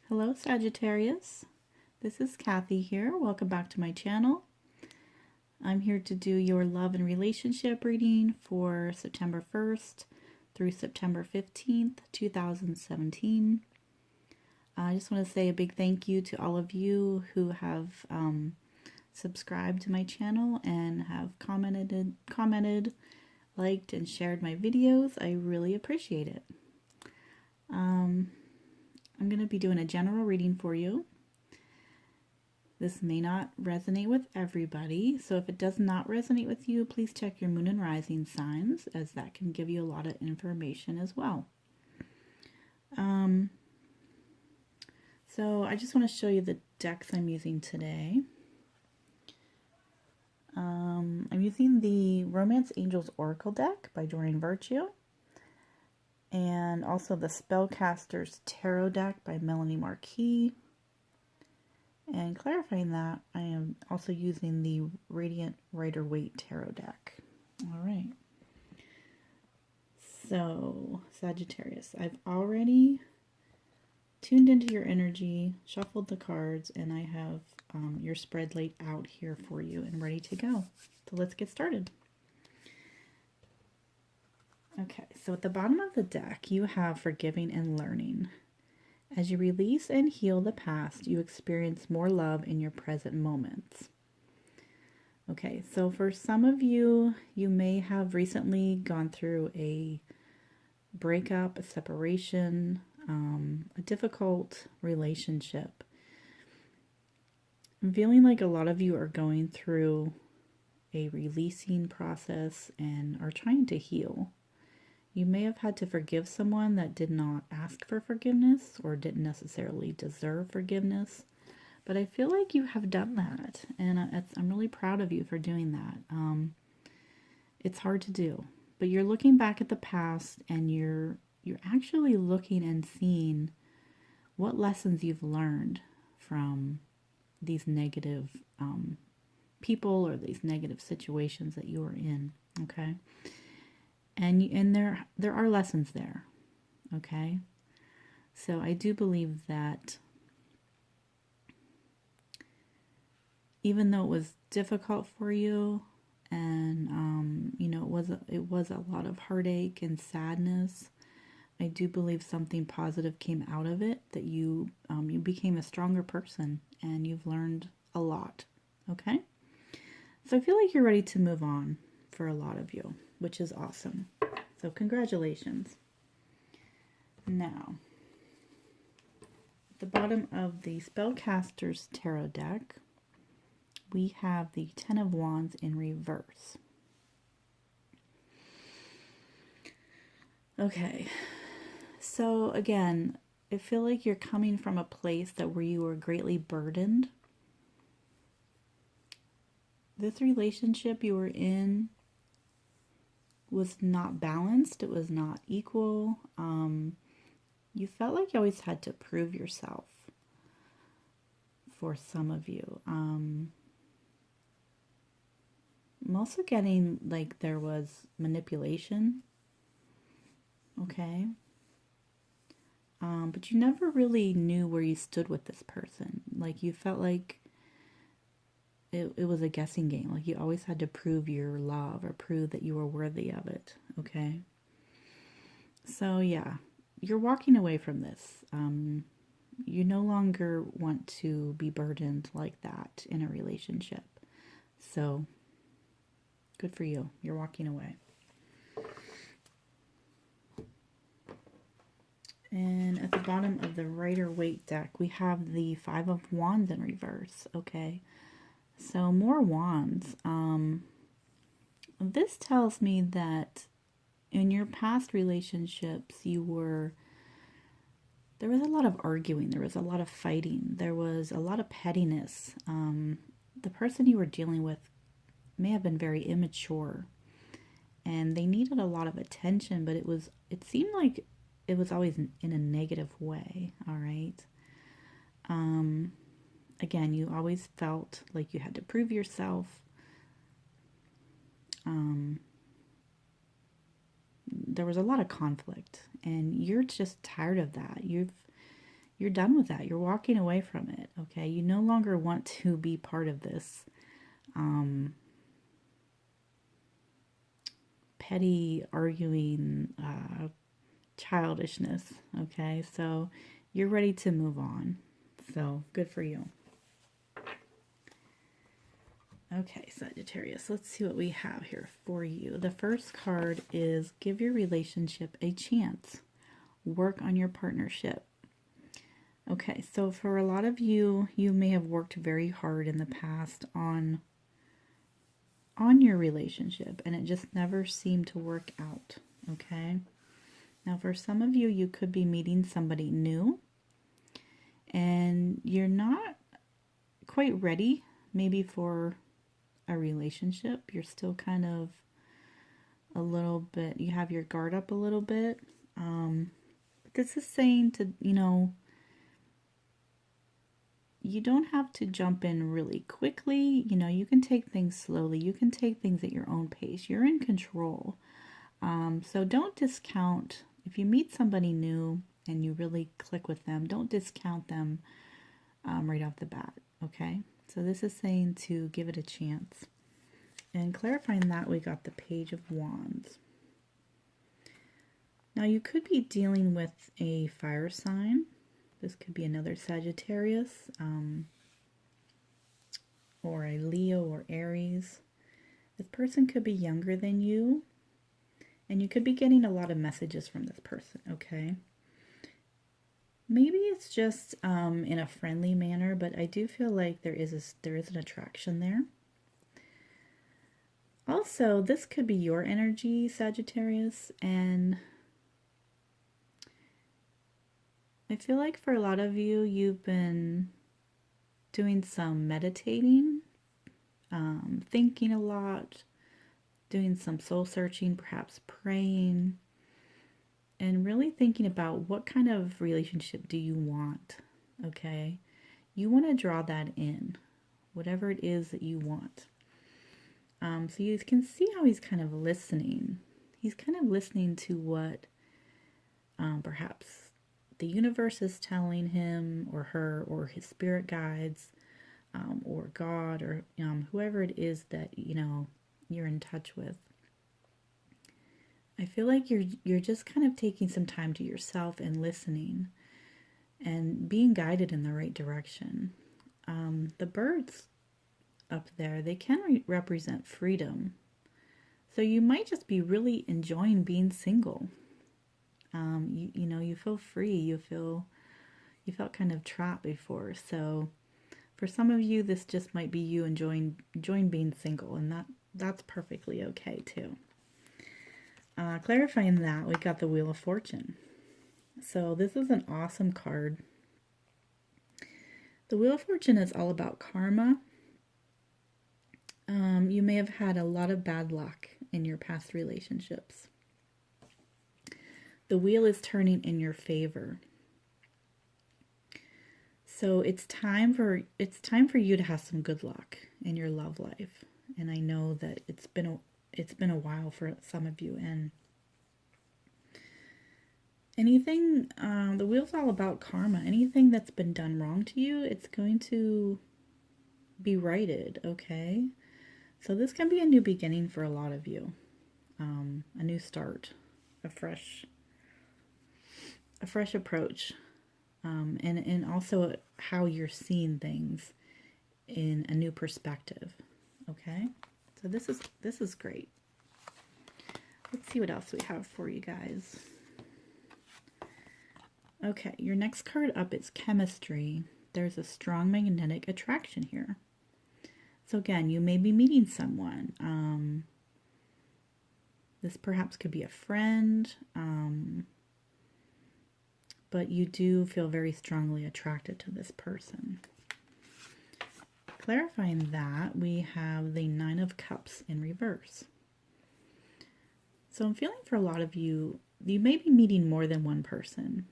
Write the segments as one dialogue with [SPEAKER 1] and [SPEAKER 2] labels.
[SPEAKER 1] Hello Sagittarius, this is Kathy here. Welcome back to my channel. I'm here to do your love and relationship reading for September 1st through September 15th, 2017. I just want to say a big thank you to all of you who have subscribed to my channel and have commented, liked, and shared my videos. I really appreciate it. I'm going to be doing a general reading for you. This may not resonate with everybody, so if it does not resonate with you, please check your moon and rising signs, as that can give you a lot of information as well. So I just want to show you the decks I'm using today. I'm using the Romance Angels Oracle deck by Doreen Virtue, and also the Spellcasters Tarot deck by Melanie Marquis. And clarifying that, I am also using the Radiant Rider-Waite Tarot deck. All right. So, Sagittarius, I've already tuned into your energy, shuffled the cards, and I have your spread laid out here for you and ready to go. So let's get started. Okay, so at the bottom of the deck, you have forgiving and learning. As you release and heal the past, you experience more love in your present moments. Okay, so for some of you, you may have recently gone through a breakup, a separation, a difficult relationship. I'm feeling like a lot of you are going through a releasing process and are trying to heal. You may have had to forgive someone that did not ask for forgiveness or didn't necessarily deserve forgiveness, but I feel like you have done that, and I'm really proud of you for doing that. It's hard to do, but you're looking back at the past and you're actually looking and seeing what lessons you've learned from these negative people or these negative situations that you were in. Okay. And there are lessons there, okay? So I do believe that even though it was difficult for you, and you know, it was a lot of heartache and sadness, I do believe something positive came out of it. That you became a stronger person and you've learned a lot, okay? So I feel like you're ready to move on for a lot of you, which is awesome. So congratulations. Now, at the bottom of the Spellcasters Tarot deck, we have the Ten of Wands in reverse. Okay, so again, I feel like you're coming from a place where you were greatly burdened. This relationship you were in was not balanced. It was not equal. You felt like you always had to prove yourself for some of you. I'm also getting like there was manipulation. Okay. But you never really knew where you stood with this person. Like you felt like it was a guessing game. Like you always had to prove your love or prove that you were worthy of it. Okay. So yeah, you're walking away from this. You no longer want to be burdened like that in a relationship. So good for you. You're walking away. And at the bottom of the Rider-Waite deck, we have the Five of Wands in reverse. Okay. So more wands. This tells me that in your past relationships, there was a lot of arguing. There was a lot of fighting. There was a lot of pettiness. The person you were dealing with may have been very immature and they needed a lot of attention, but it seemed like it was always in a negative way. All right. Again, you always felt like you had to prove yourself. There was a lot of conflict, and you're just tired of that. you're done with that. You're walking away from it, okay? You no longer want to be part of this petty arguing childishness, okay? So you're ready to move on. So good for you. Okay, Sagittarius, let's see what we have here for you. The first card is give your relationship a chance. Work on your partnership. Okay, so for a lot of you, you may have worked very hard in the past on your relationship, and it just never seemed to work out, okay? Now, for some of you, you could be meeting somebody new, and you're not quite ready, maybe for a relationship. You're still kind of a little bit, you have your guard up a little bit. This is saying to, you don't have to jump in really quickly. You can take things slowly. You can take things at your own pace. You're in control. So don't discount, if you meet somebody new and you really click with them, don't discount them right off the bat, okay? So this is saying to give it a chance. And clarifying that, we got the Page of Wands. Now you could be dealing with a fire sign. This could be another Sagittarius, or a Leo or Aries. This person could be younger than you, and you could be getting a lot of messages from this person, okay? Maybe it's just in a friendly manner, but I do feel like there is an attraction there. Also, this could be your energy, Sagittarius, and I feel like for a lot of you, you've been doing some meditating, thinking a lot, doing some soul searching, perhaps praying, and really thinking about what kind of relationship do you want, okay? You want to draw that in, whatever it is that you want. So you can see how he's kind of listening. He's kind of listening to what perhaps the universe is telling him or her, or his spirit guides, or God, or whoever it is that you're in touch with. I feel like you're just kind of taking some time to yourself and listening and being guided in the right direction. The birds up there, they can represent freedom. So you might just be really enjoying being single. You feel free. You felt kind of trapped before. So for some of you, this just might be you enjoying being single, and that's perfectly okay too. Clarifying that, we got the Wheel of Fortune. So this is an awesome card. The Wheel of Fortune is all about karma. You may have had a lot of bad luck in your past relationships. The wheel is turning in your favor. So it's time for you to have some good luck in your love life. And I know that it's been a while for some of you. And anything, the wheel's all about karma. Anything that's been done wrong to you, it's going to be righted, okay? So this can be a new beginning for a lot of you. A new start, a fresh approach, and also how you're seeing things in a new perspective. Okay, so this is great. Let's see what else we have for you guys. Okay, your next card up is chemistry. There's a strong magnetic attraction here. So again, you may be meeting someone. This perhaps could be a friend, but you do feel very strongly attracted to this person. Clarifying that, we have the Nine of Cups in reverse. So I'm feeling for a lot of you, you may be meeting more than one person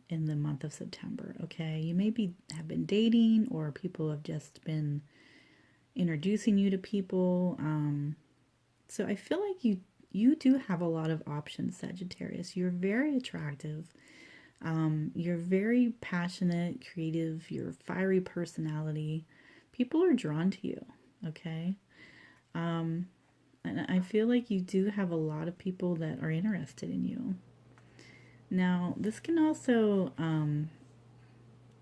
[SPEAKER 1] in the month of September, okay? You may have been dating, or people have just been introducing you to people. So I feel like you do have a lot of options, Sagittarius. You're very attractive. You're very passionate, creative, you're a fiery personality. People are drawn to you, okay? Um, and I feel like you do have a lot of people that are interested in you. Now, this can also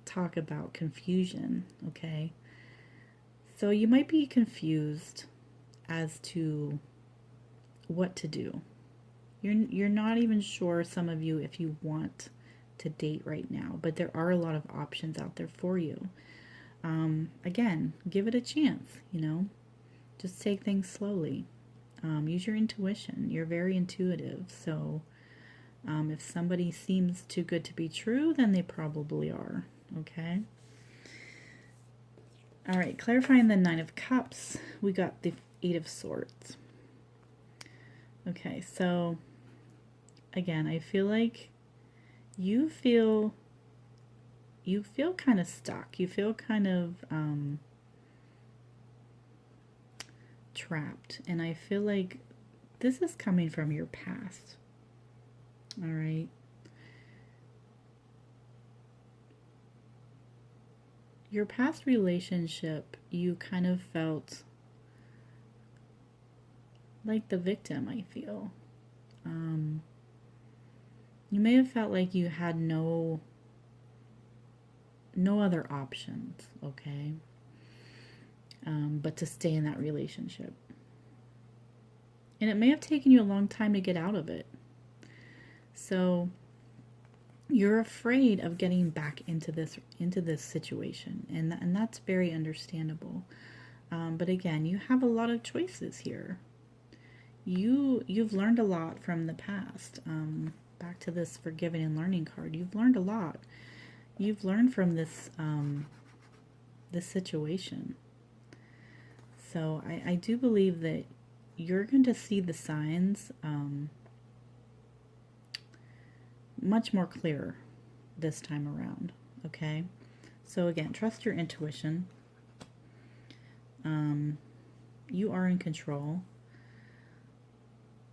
[SPEAKER 1] talk about confusion, okay? So you might be confused as to what to do. You're not even sure, some of you, if you want to date right now, but there are a lot of options out there for you. Again, give it a chance, just take things slowly. Use your intuition. You're very intuitive, so if somebody seems too good to be true, then they probably are, okay? All right, clarifying the Nine of Cups, we got the Eight of Swords. Okay, so again, I feel like you feel kind of stuck. You feel kind of trapped, and I feel like this is coming from your past. All right. Your past relationship, you kind of felt like the victim, I feel. You may have felt like you had no other options, okay? But to stay in that relationship. And it may have taken you a long time to get out of it. So you're afraid of getting back into this situation, and that's very understandable. But again, you have a lot of choices here. You've learned a lot from the past. Back to this forgiving and learning card, you've learned a lot. You've learned from this this situation. So I do believe that you're going to see the signs much more clear this time around, okay? So again, trust your intuition. You are in control,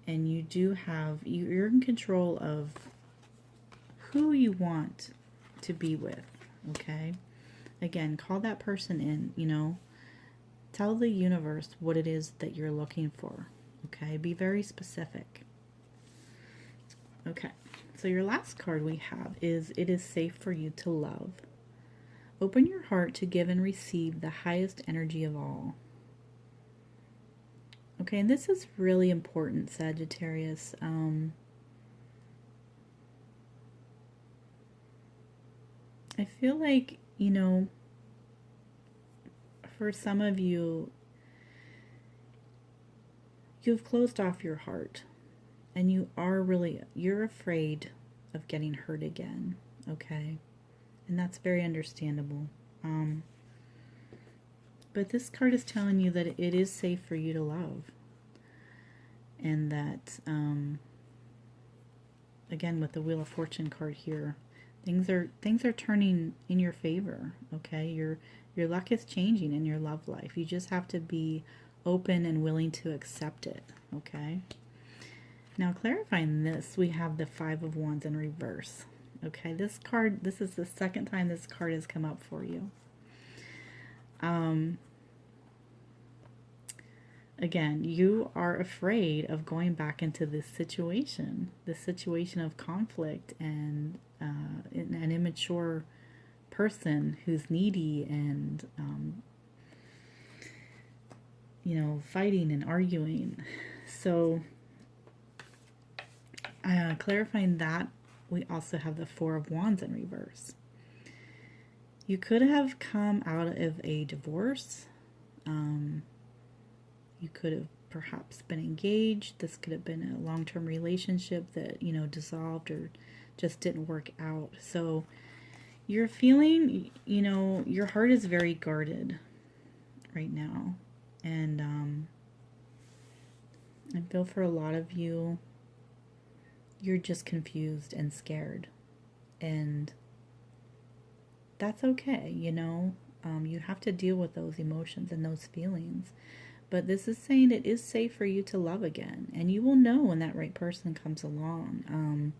[SPEAKER 1] and you're in control of who you want to be with, okay? Again, call that person in, tell the universe what it is that you're looking for, okay? Be very specific. Okay, so your last card we have is It is Safe for You to Love. Open your heart to give and receive the highest energy of all. Okay, and this is really important, Sagittarius. I feel like, for some of you, you've closed off your heart, and you're afraid of getting hurt again, okay? And that's very understandable. But this card is telling you that it is safe for you to love. And that, again, with the Wheel of Fortune card here, things are turning in your favor, okay? Your luck is changing in your love life. You just have to be open and willing to accept it, okay? Now, clarifying this, we have the Five of Wands in reverse. Okay, this is the second time this card has come up for you. Again, you are afraid of going back into this situation of conflict and an immature person who's needy and, fighting and arguing. So, clarifying that, we also have the Four of Wands in reverse. You could have come out of a divorce. You could have perhaps been engaged. This could have been a long-term relationship that, dissolved or just didn't work out. So you're feeling, your heart is very guarded right now. And I feel for a lot of you, you're just confused and scared. And that's okay, you have to deal with those emotions and those feelings. But this is saying it is safe for you to love again. And you will know when that right person comes along.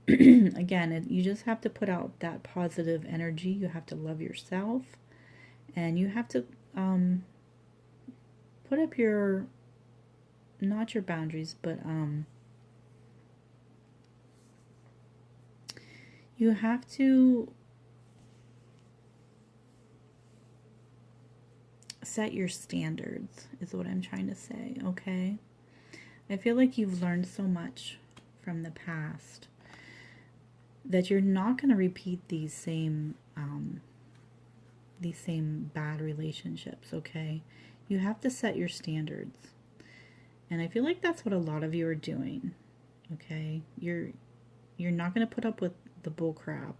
[SPEAKER 1] Again, you just have to put out that positive energy. You have to love yourself, and you have to put up your, not your boundaries, but you have to set your standards, is what I'm trying to say, okay? I feel like you've learned so much from the past that you're not going to repeat these same bad relationships, okay? You have to set your standards. And I feel like that's what a lot of you are doing, okay? You're not going to put up with the bull crap.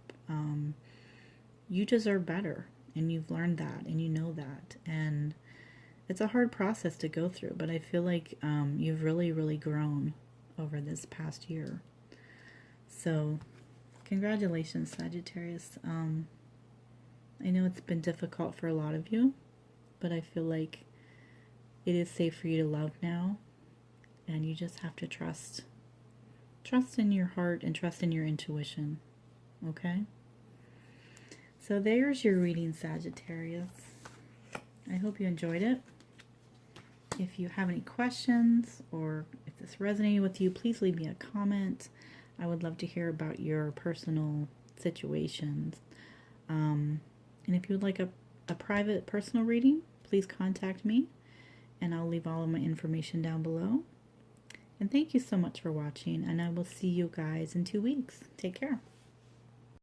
[SPEAKER 1] You deserve better, and you've learned that, and you know that. And it's a hard process to go through, but I feel like you've really, really grown over this past year. So, congratulations, Sagittarius. I know it's been difficult for a lot of you, but I feel like it is safe for you to love now, and you just have to trust in your heart and trust in your intuition, okay? So there's your reading, Sagittarius. I hope you enjoyed it. If you have any questions or if this resonated with you, please leave me a comment. I would love to hear about your personal situations. And if you would like a private personal reading, please contact me, and I'll leave all of my information down below. And thank you so much for watching, and I will see you guys in 2 weeks. Take care.